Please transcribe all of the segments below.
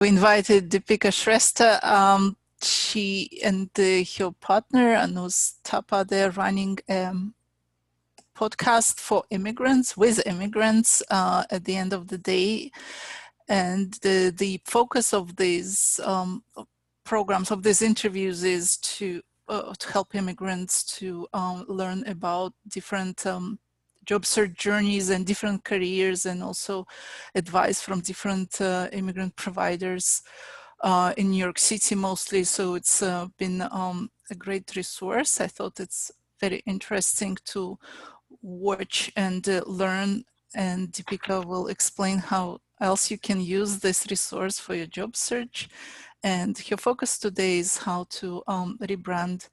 We invited Dipika Shrestha. She and her partner, Anus Thapa, they're running a podcast for immigrants, with immigrants at the end of the day. And the focus of these programs, of these interviews, is to help immigrants to learn about different job search journeys and different careers, and also advice from different immigrant providers in New York City mostly. So it's been a great resource. I thought it's very interesting to watch and learn, and Dipika will explain how else you can use this resource for your job search. And her focus today is how to rebrand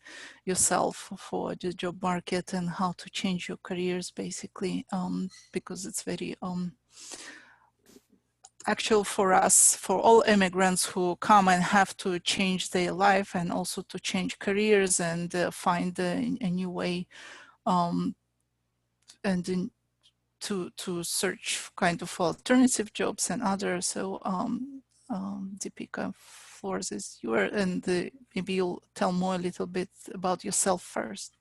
yourself for the job market and how to change your careers, basically, because it's very actual for us, for all immigrants who come and have to change their life and also to change careers and find a new way and to search kind of alternative jobs and others. So Dipika, floor is yours, and maybe you'll tell more a little bit about yourself first.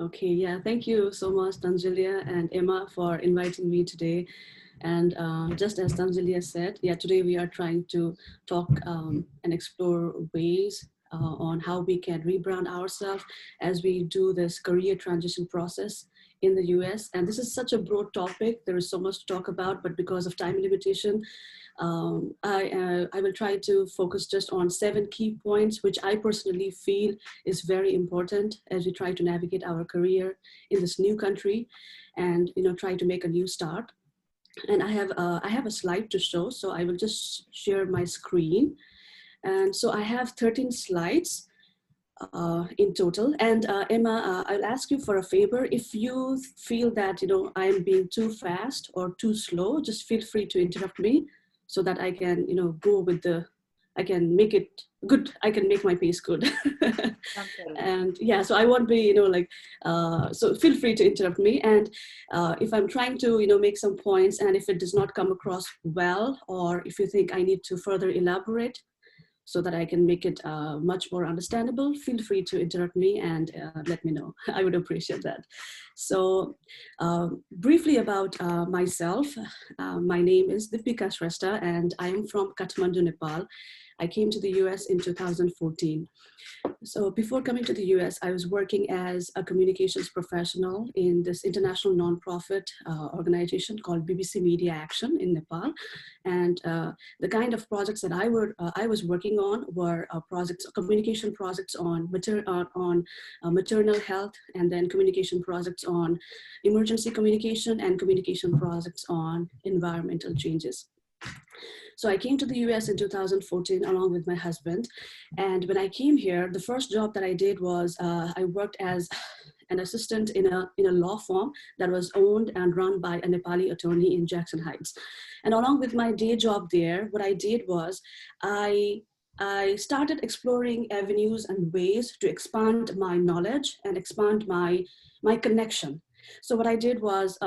Okay, yeah, thank you so much, Tanjilia and Emma, for inviting me today. And just as Tanjilia said, yeah, today we are trying to talk and explore ways on how we can rebrand ourselves as we do this career transition process in the US. And this is such a broad topic. There is so much to talk about, but because of time limitation, I will try to focus just on 7 key points, which I personally feel is very important as we try to navigate our career in this new country and try to make a new start. And I have a slide to show, so I will just share my screen. And so I have 13 slides in total. And Emma, I'll ask you for a favor. If you feel that I'm being too fast or too slow, just feel free to interrupt me, so that I can, go with I can make it good. I can make my pace good. Okay. And yeah, so I won't be, so feel free to interrupt me. And if I'm trying to, make some points, and if it does not come across well, or if you think I need to further elaborate so that I can make it much more understandable, feel free to interrupt me and let me know. I would appreciate that. So briefly about myself, my name is Dipika Shrestha and I am from Kathmandu, Nepal. I came to the US in 2014. So before coming to the US, I was working as a communications professional in this international nonprofit organization called BBC Media Action in Nepal. And the kind of projects that I was working on were communication projects on maternal health, and then communication projects on emergency communication, and communication projects on environmental changes. So I came to the US in 2014 along with my husband. And when I came here, the first job that I did was I worked as an assistant in a law firm that was owned and run by a Nepali attorney in Jackson Heights. And along with my day job there, what I did was I started exploring avenues and ways to expand my knowledge and expand my connection. So what I did was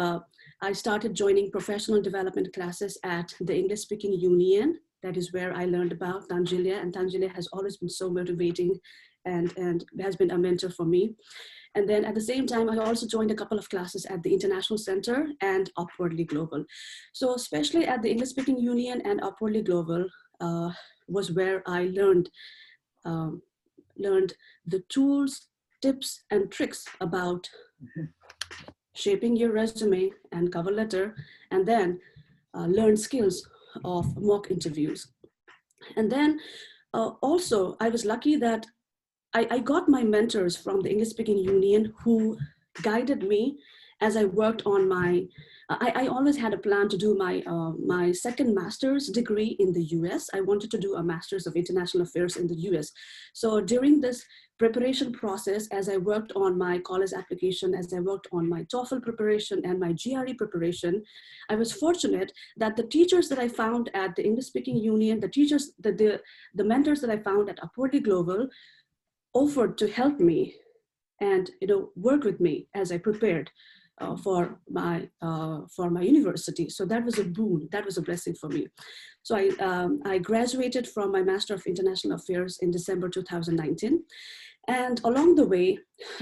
I started joining professional development classes at the English Speaking Union. That is where I learned about Tanjilia, and Tanjilia has always been so motivating and has been a mentor for me. And then at the same time, I also joined a couple of classes at the International Center and Upwardly Global. So especially at the English Speaking Union and Upwardly Global was where I learned the tools, tips, and tricks about shaping your resume and cover letter, and then learn skills of mock interviews. And then also, I was lucky that I got my mentors from the English Speaking Union who guided me as I worked on my, I always had a plan to do my second master's degree in the US. I wanted to do a master's of international affairs in the US. So during this preparation process, as I worked on my college application, as I worked on my TOEFL preparation and my GRE preparation, I was fortunate that the teachers that I found at the English Speaking Union, the mentors that I found at Upwardly Global offered to help me and work with me as I prepared for my university. So that was a boon. That was a blessing for me. So I graduated from my Master of International Affairs in December 2019. And along the way,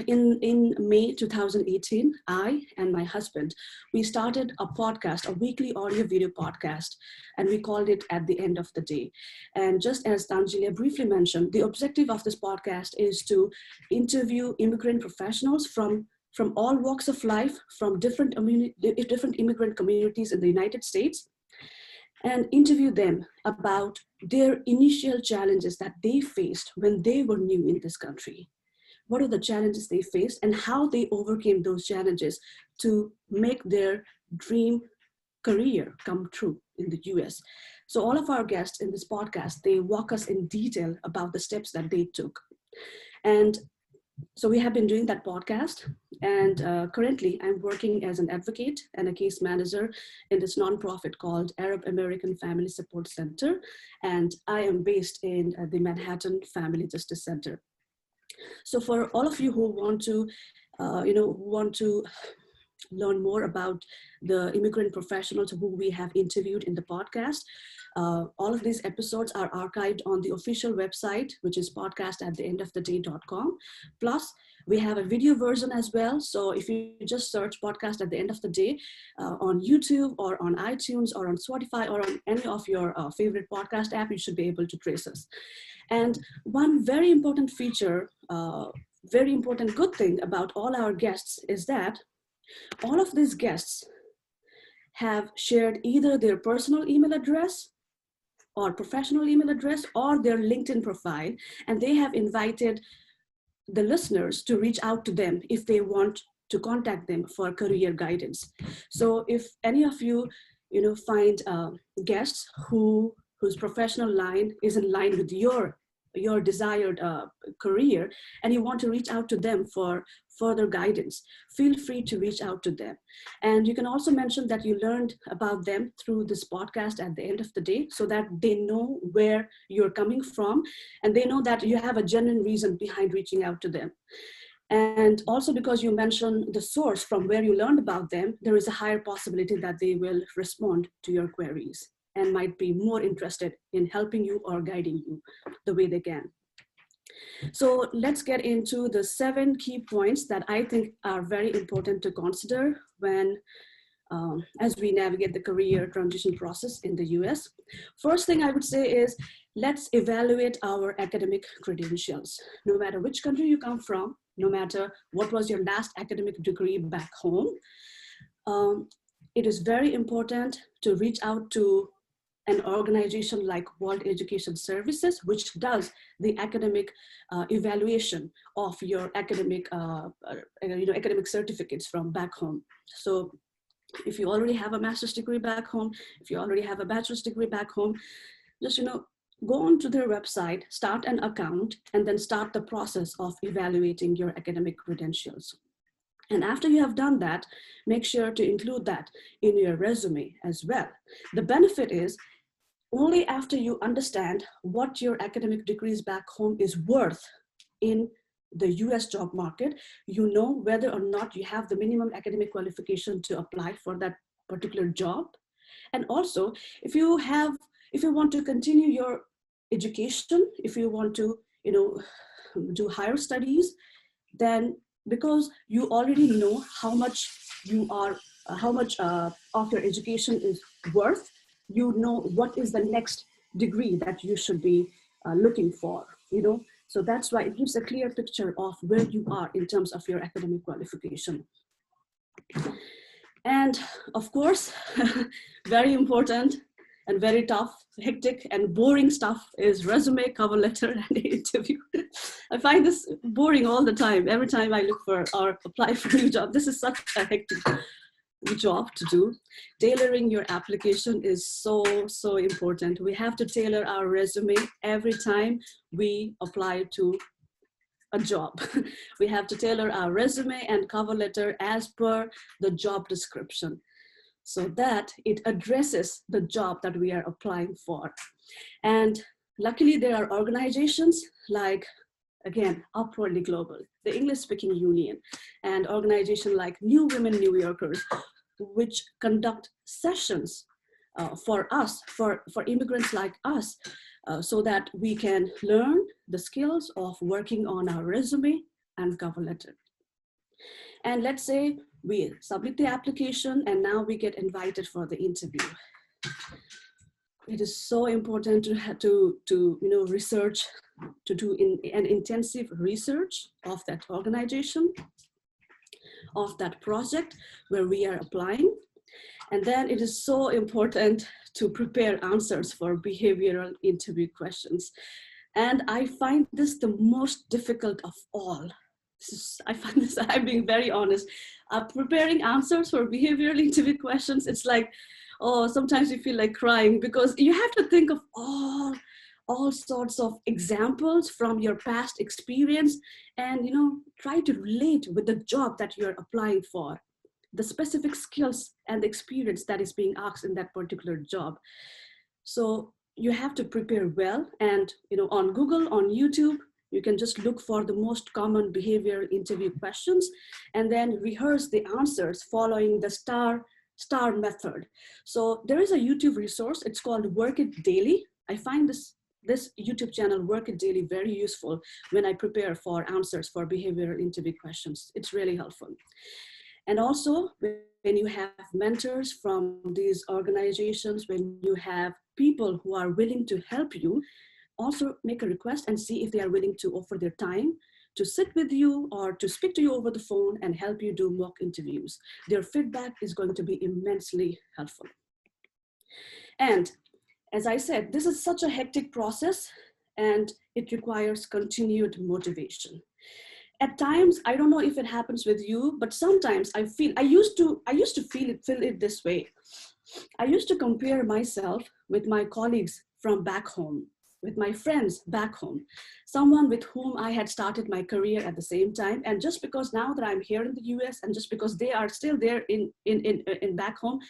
in May 2018, I and my husband, we started a podcast, a weekly audio video podcast, and we called it At the End of the Day. And just as Tanjilia briefly mentioned, the objective of this podcast is to interview immigrant professionals from all walks of life, from different immigrant communities in the United States, and interview them about their initial challenges that they faced when they were new in this country. What are the challenges they faced and how they overcame those challenges to make their dream career come true in the US. So all of our guests in this podcast, they walk us in detail about the steps that they took. And so we have been doing that podcast, and currently I'm working as an advocate and a case manager in this nonprofit called Arab American Family Support Center, and I am based in the Manhattan Family Justice Center. So for all of you who want to, learn more about the immigrant professionals who we have interviewed in the podcast, all of these episodes are archived on the official website, which is podcastattheendoftheday.com. Plus, we have a video version as well. So if you just search Podcast at the End of the Day on YouTube or on iTunes or on Spotify or on any of your favorite podcast app, you should be able to trace us. And one very important feature, very important good thing about all our guests is that all of these guests have shared either their personal email address or professional email address or their LinkedIn profile, and they have invited the listeners to reach out to them if they want to contact them for career guidance. So if any of you, find guests whose professional line is in line with your desired career, and you want to reach out to them for further guidance, feel free to reach out to them. And you can also mention that you learned about them through this podcast at the end of the day, so that they know where you're coming from, and they know that you have a genuine reason behind reaching out to them. And also because you mentioned the source from where you learned about them, there is a higher possibility that they will respond to your queries and might be more interested in helping you or guiding you the way they can. So let's get into the 7 key points that I think are very important to consider when, as we navigate the career transition process in the US. First thing I would say is, let's evaluate our academic credentials. No matter which country you come from, no matter what was your last academic degree back home, it is very important to reach out to an organization like World Education Services, which does the academic evaluation of your academic, academic certificates from back home. So if you already have a master's degree back home, if you already have a bachelor's degree back home, just, go onto their website, start an account, and then start the process of evaluating your academic credentials. And after you have done that, make sure to include that in your resume as well. The benefit is, only after you understand what your academic degrees back home is worth in the US job market, you know whether or not you have the minimum academic qualification to apply for that particular job. And also, if you want to continue your education, if you want to, do higher studies, then because you already know how much of your education is worth, you know what is the next degree that you should be looking for, So that's why it gives a clear picture of where you are in terms of your academic qualification. And of course, very important and very tough, hectic and boring stuff is resume, cover letter, and interview. I find this boring all the time. Every time I look for or apply for a new job, this is such a hectic job to do. Tailoring your application is so important. We have to tailor our resume every time we apply to a job. We have to tailor our resume and cover letter as per the job description, so that it addresses the job that we are applying for. And luckily there are organizations like, again, Upwardly Global. the English-speaking union, and organizations like New Women New Yorkers, which conduct sessions for us, for immigrants like us, so that we can learn the skills of working on our resume and cover letter. And let's say we submit the application and now we get invited for the interview. It is so important to have to research, to do an intensive research of that organization, of that project where we are applying. And then it is so important to prepare answers for behavioral interview questions. And I find this the most difficult of all. I find this, I'm being very honest, preparing answers for behavioral interview questions, it's like, oh, sometimes you feel like crying, because you have to think of all sorts of examples from your past experience and try to relate with the job that you're applying for, the specific skills and the experience that is being asked in that particular job. So you have to prepare well, and on Google, on YouTube, you can just look for the most common behavioral interview questions and then rehearse the answers following the star method. So there is a YouTube resource, it's called Work It Daily. I find this YouTube channel, Work It Daily, very useful when I prepare for answers for behavioral interview questions. It's really helpful. And also when you have mentors from these organizations, when you have people who are willing to help you, also make a request and see if they are willing to offer their time to sit with you or to speak to you over the phone and help you do mock interviews. Their feedback is going to be immensely helpful. And as I said, this is such a hectic process and it requires continued motivation. At times, I don't know if it happens with you, but sometimes I used to feel it this way. I used to compare myself with my colleagues from back home, with my friends back home, someone with whom I had started my career at the same time. And just because now that I'm here in the US and just because they are still there in back home,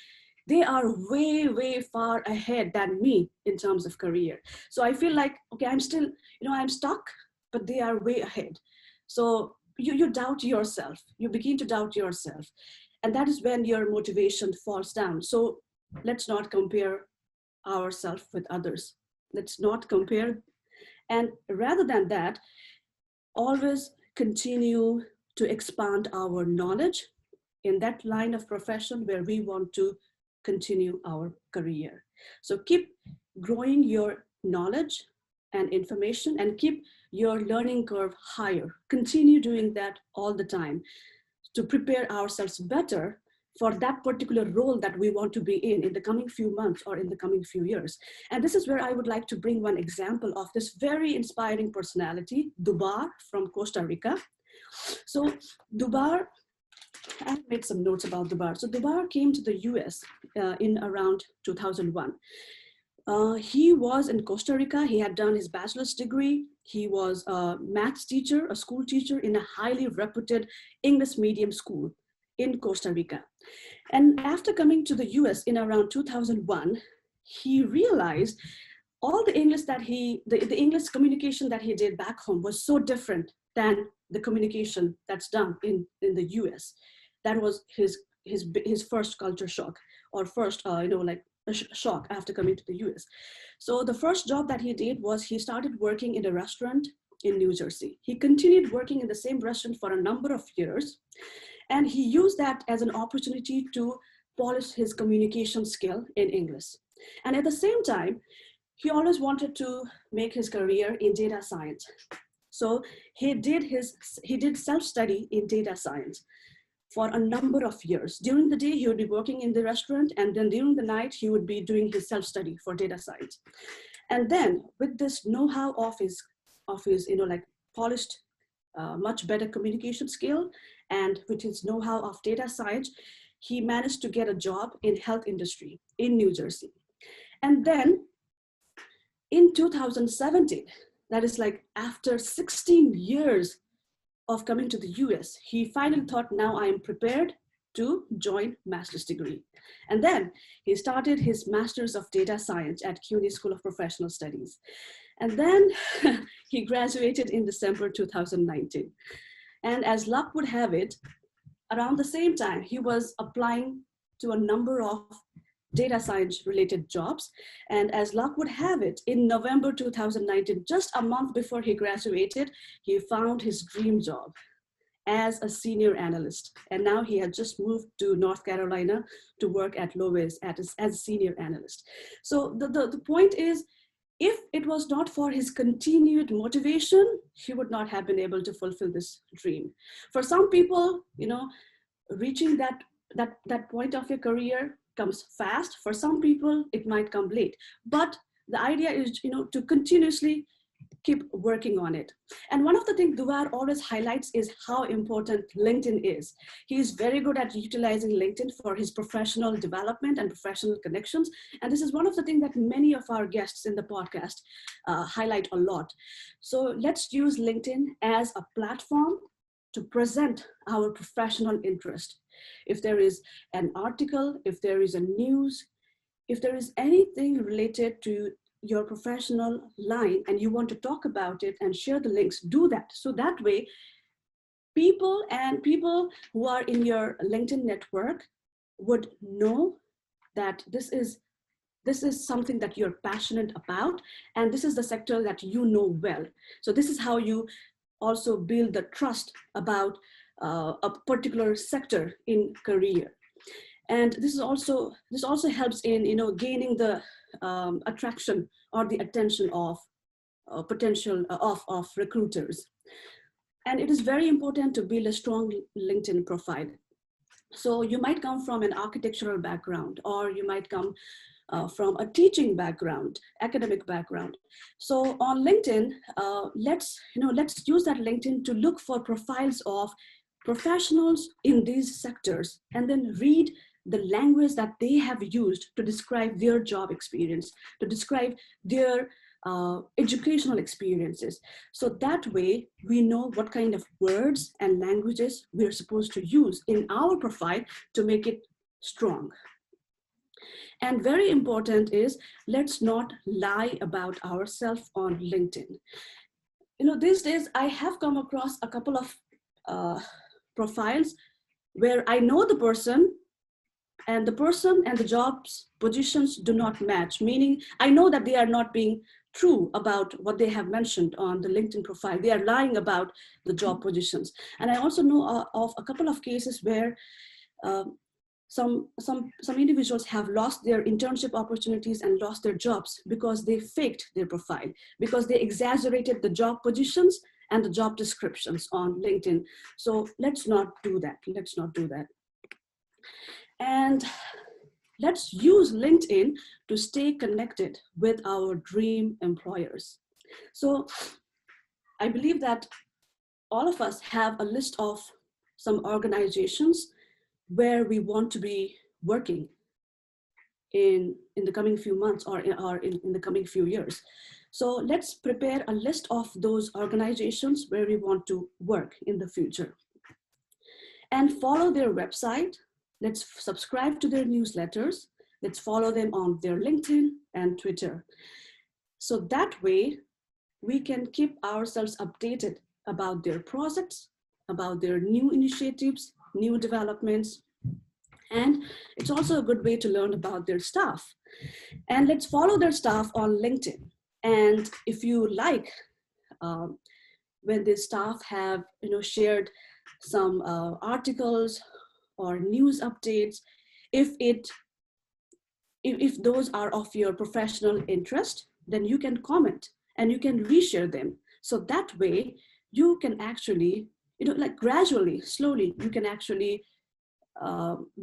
they are way, way far ahead than me in terms of career. So I feel like, okay, I'm still, I'm stuck, but they are way ahead. So you doubt yourself, you begin to doubt yourself. And that is when your motivation falls down. So let's not compare ourselves with others. Let's not compare. And rather than that, always continue to expand our knowledge in that line of profession where we want to continue our career. So keep growing your knowledge and information and keep your learning curve higher. Continue doing that all the time to prepare ourselves better for that particular role that we want to be in the coming few months or in the coming few years. And this is where I would like to bring one example of this very inspiring personality, Dubar from Costa Rica. So Dubar, I made some notes about Dubar. So Dubar came to the US in around 2001. He was in Costa Rica. He had done his bachelor's degree. He was a maths teacher, a school teacher in a highly reputed English medium school in Costa Rica. And after coming to the US in around 2001, he realized all the English that the English communication that he did back home was so different than the communication that's done in the US. That was his first culture shock, or first, shock after coming to the US. So the first job that he did was he started working in a restaurant in New Jersey. He continued working in the same restaurant for a number of years. And he used that as an opportunity to polish his communication skill in English. And at the same time, he always wanted to make his career in data science. So he did self-study in data science for a number of years. During the day, he would be working in the restaurant, and then during the night, he would be doing his self-study for data science. And then with this know-how of his polished, much better communication skill, and with his know-how of data science, he managed to get a job in health industry in New Jersey. And then in 2017, that is like after 16 years of coming to the US, he finally thought, now I am prepared to join master's degree. And then he started his master's of data science at CUNY School of Professional Studies. And then he graduated in December 2019. And as luck would have it, around the same time, he was applying to a number of data science related jobs. And as luck would have it, in November 2019, just a month before he graduated, he found his dream job as a senior analyst. And now he had just moved to North Carolina to work at Lowe's as a senior analyst. So the point is, if it was not for his continued motivation, he would not have been able to fulfill this dream. For some people, reaching that point of your career comes fast. For some people, it might come late. But the idea is, to continuously keep working on it. And one of the things Duvar always highlights is how important LinkedIn is. He is very good at utilizing LinkedIn for his professional development and professional connections. And this is one of the things that many of our guests in the podcast highlight a lot. So let's use LinkedIn as a platform to present our professional interest. If there is an article, if there is a news, if there is anything related to your professional line and you want to talk about it and share the links, do that. So that way, people who are in your LinkedIn network would know that this is something that you're passionate about, and this is the sector that you know well. So this is how you also build the trust about a particular sector in career. And this also helps in gaining the attraction or the attention of potential of recruiters. And it is very important to build a strong LinkedIn profile. So you might come from an architectural background, or you might come from a teaching background, academic background. So on LinkedIn, let's use that LinkedIn to look for profiles of professionals in these sectors, and then read the language that they have used to describe their job experience, to describe their educational experiences. So that way we know what kind of words and languages we're supposed to use in our profile to make it strong. And very important is, let's not lie about ourselves on LinkedIn. These days I have come across a couple of profiles where I know the person and the jobs positions do not match, meaning I know that they are not being true about what they have mentioned on the LinkedIn profile. They are lying about the job positions. And I also know of a couple of cases where some individuals have lost their internship opportunities and lost their jobs because they faked their profile, because they exaggerated the job positions and the job descriptions on LinkedIn. So let's not do that. Let's not do that. And let's use LinkedIn to stay connected with our dream employers. So I believe that all of us have a list of some organizations where we want to be working in the coming few months or in the coming few years. So let's prepare a list of those organizations where we want to work in the future, and follow their website. Let's subscribe to their newsletters. Let's follow them on their LinkedIn and Twitter. So that way we can keep ourselves updated about their projects, about their new initiatives, new developments. And it's also a good way to learn about their staff. And let's follow their staff on LinkedIn. And if you like, when the staff have shared some articles or news updates, if those are of your professional interest, then you can comment and you can reshare them. So that way you can actually, gradually, slowly, you can actually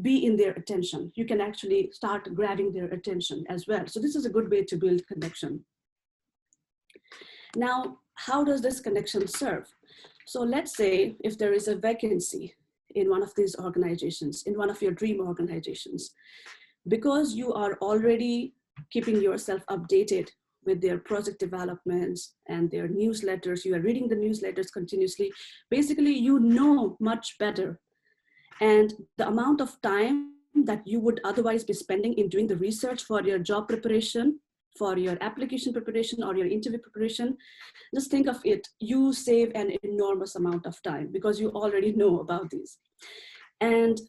be in their attention. You can actually start grabbing their attention as well. So this is a good way to build connection. Now, how does this connection serve? So let's say if there is a vacancy in one of these organizations, in one of your dream organizations, because you are already keeping yourself updated with their project developments and their newsletters, you are reading the newsletters continuously, basically you know much better. And the amount of time that you would otherwise be spending in doing the research for your job preparation for your application preparation or your interview preparation, just think of it, you save an enormous amount of time because you already know about these. And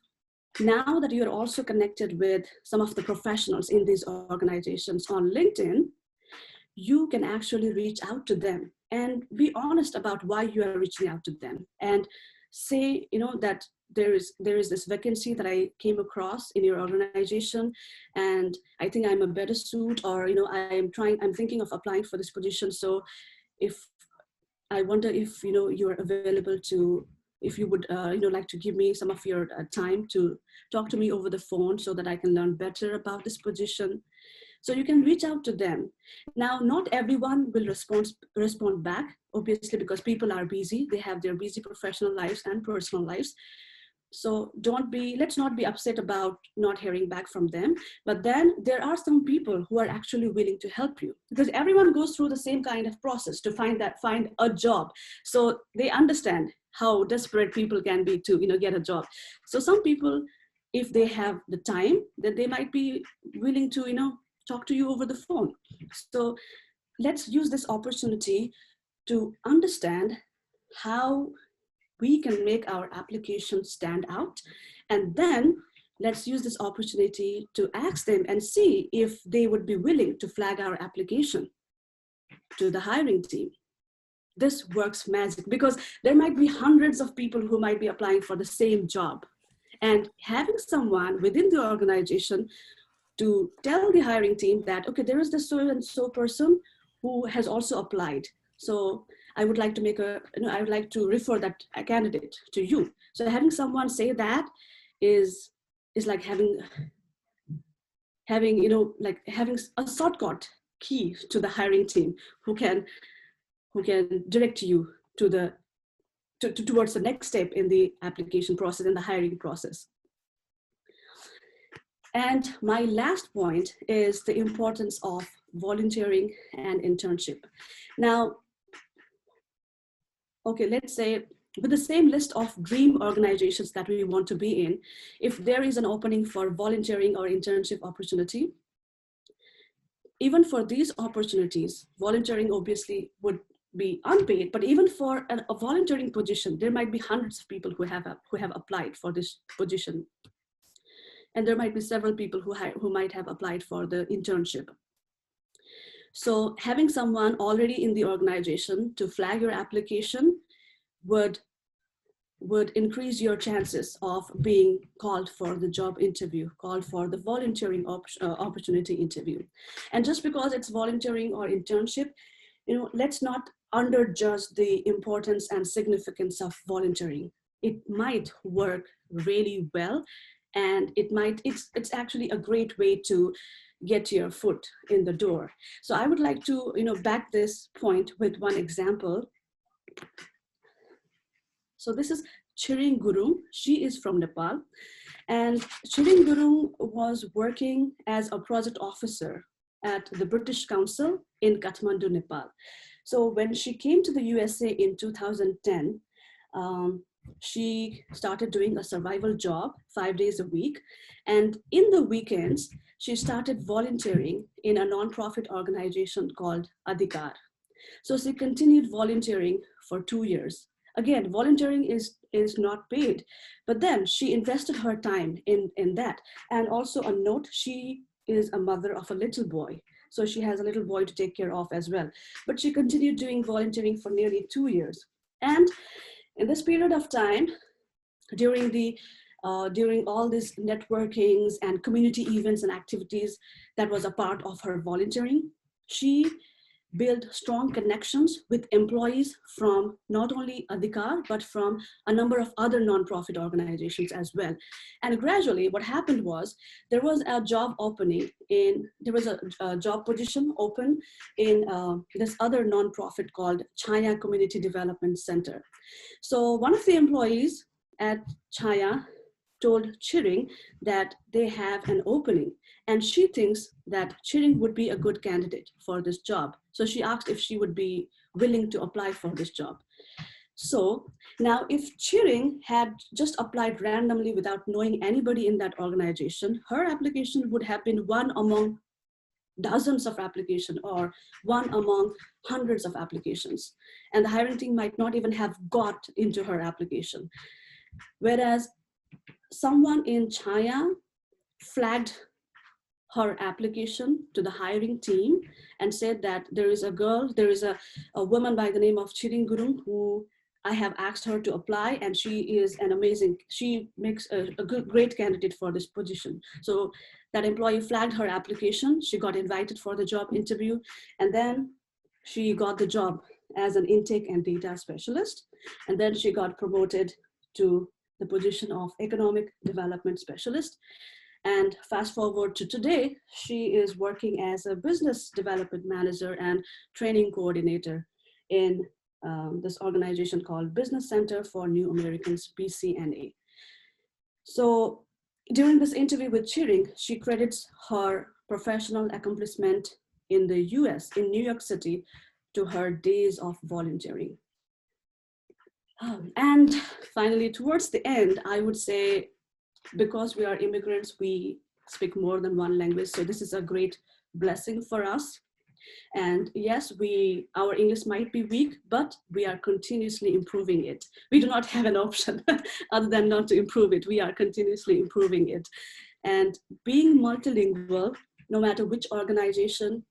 now that you're also connected with some of the professionals in these organizations on LinkedIn, you can actually reach out to them and be honest about why you are reaching out to them, and say, that there is this vacancy that I came across in your organization, and I think I'm a better suit, or I'm thinking of applying for this position. So if I wonder if you're available to, if you would like to give me some of your time to talk to me over the phone so that I can learn better about this position. So you can reach out to them. Now, not everyone will respond back, obviously, because people are busy. They have their busy professional lives and personal lives. So let's not be upset about not hearing back from them. But then there are some people who are actually willing to help you, because everyone goes through the same kind of process to find a job. So they understand how desperate people can be to get a job. So some people, if they have the time, then they might be willing to talk to you over the phone. So let's use this opportunity to understand how we can make our application stand out. And then let's use this opportunity to ask them and see if they would be willing to flag our application to the hiring team. This works magic, because there might be hundreds of people who might be applying for the same job. And having someone within the organization to tell the hiring team that, okay, there is this so-and-so person who has also applied. So I would like to I would like to refer that candidate to you. So having someone say that is like having a shortcut key to the hiring team who can direct you towards the next step in the application process, in the hiring process. And my last point is the importance of volunteering and internship. Now, okay, let's say with the same list of dream organizations that we want to be in, if there is an opening for volunteering or internship opportunity, even for these opportunities, volunteering obviously would be unpaid, but even for a volunteering position, there might be hundreds of people who have applied for this position. And there might be several people who might have applied for the internship. So having someone already in the organization to flag your application would increase your chances of being called for the job interview, called for the volunteering opportunity interview. And just because it's volunteering or internship, let's not underjudge the importance and significance of volunteering. It might work really well, and it's actually a great way to get your foot in the door. So I would like to back this point with one example. So this is Chiring Gurung. She is from Nepal, and Chiring Gurung was working as a project officer at the British Council in Kathmandu, Nepal. So when she came to the USA in 2010, she started doing a survival job 5 days a week. And in the weekends, she started volunteering in a nonprofit organization called Adhikar. So she continued volunteering for 2 years. Again, volunteering is not paid, but then she invested her time in that. And also a note, she is a mother of a little boy. So she has a little boy to take care of as well. But she continued doing volunteering for nearly 2 years. And in this period of time, during all these networkings and community events and activities that was a part of her volunteering, she built strong connections with employees from not only Adhikar, but from a number of other nonprofit organizations as well. And gradually what happened was there was a job position open in this other nonprofit called Chaya Community Development Center. So one of the employees at Chaya told Chiring that they have an opening, and she thinks that Chiring would be a good candidate for this job. So she asked if she would be willing to apply for this job. So now if Chiring had just applied randomly without knowing anybody in that organization, her application would have been one among dozens of applications or one among hundreds of applications. And the hiring team might not even have got into her application. Whereas someone in China flagged her application to the hiring team and said that there is a woman by the name of Chiring Gurung who I have asked her to apply, and she makes a great candidate for this position. So that employee flagged her application, she got invited for the job interview, and then she got the job as an intake and data specialist. And then she got promoted to the position of economic development specialist. And fast forward to today, she is working as a business development manager and training coordinator in this organization called Business Center for New Americans, BCNA. So during this interview with Chiring, she credits her professional accomplishment in the US, in New York City, to her days of volunteering. And finally, towards the end, I would say, because we are immigrants, we speak more than one language. So this is a great blessing for us. And yes, our English might be weak, but we are continuously improving it. We do not have an option other than not to improve it. We are continuously improving it. And being multilingual, no matter which organization,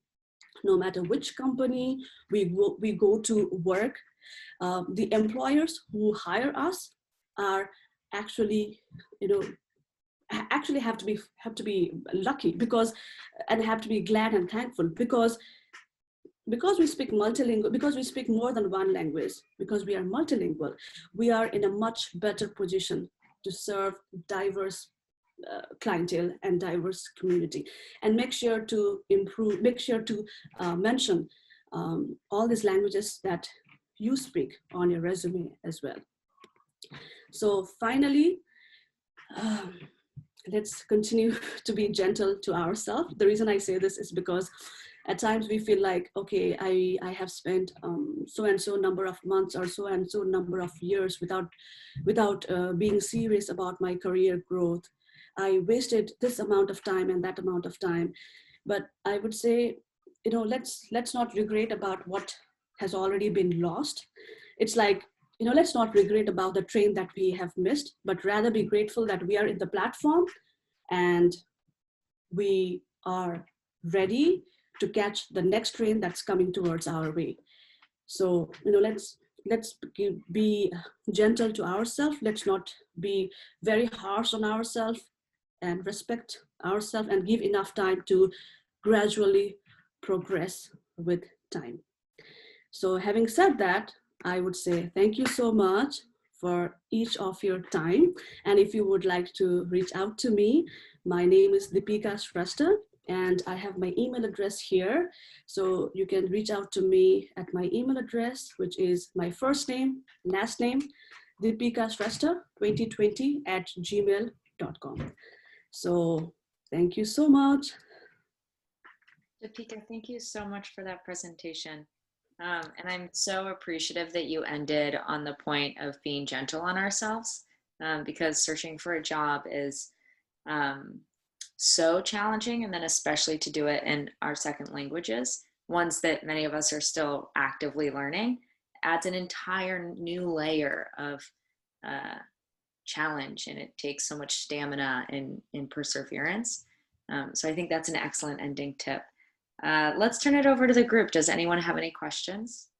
no matter which company we go to work, the employers who hire us are actually, have to be lucky, because, and have to be glad and thankful, because we speak multilingual, because we speak more than one language, because we are multilingual, we are in a much better position to serve diverse clientele and diverse community, and make sure to mention all these languages that you speak on your resume as well. So finally, let's continue to be gentle to ourselves. The reason I say this is because at times we feel like, okay, I have spent so and so number of months or so and so number of years without being serious about my career growth. I wasted this amount of time and that amount of time. But I would say, let's not regret about what has already been lost. It's like, let's not regret about the train that we have missed, but rather be grateful that we are in the platform and we are ready to catch the next train that's coming towards our way. So, let's be gentle to ourselves. Let's not be very harsh on ourselves, and respect ourselves and give enough time to gradually progress with time. So having said that, I would say thank you so much for each of your time. And if you would like to reach out to me, my name is Dipika Shrestha, and I have my email address here. So you can reach out to me at my email address, which is my first name, last name, dipikashrestha2020@gmail.com. So thank you so much. Dipika, thank you so much for that presentation. And I'm so appreciative that you ended on the point of being gentle on ourselves, because searching for a job is so challenging, and then especially to do it in our second languages, ones that many of us are still actively learning, adds an entire new layer of challenge, and it takes so much stamina and perseverance. So I think that's an excellent ending tip. Let's turn it over to the group. Does anyone have any questions?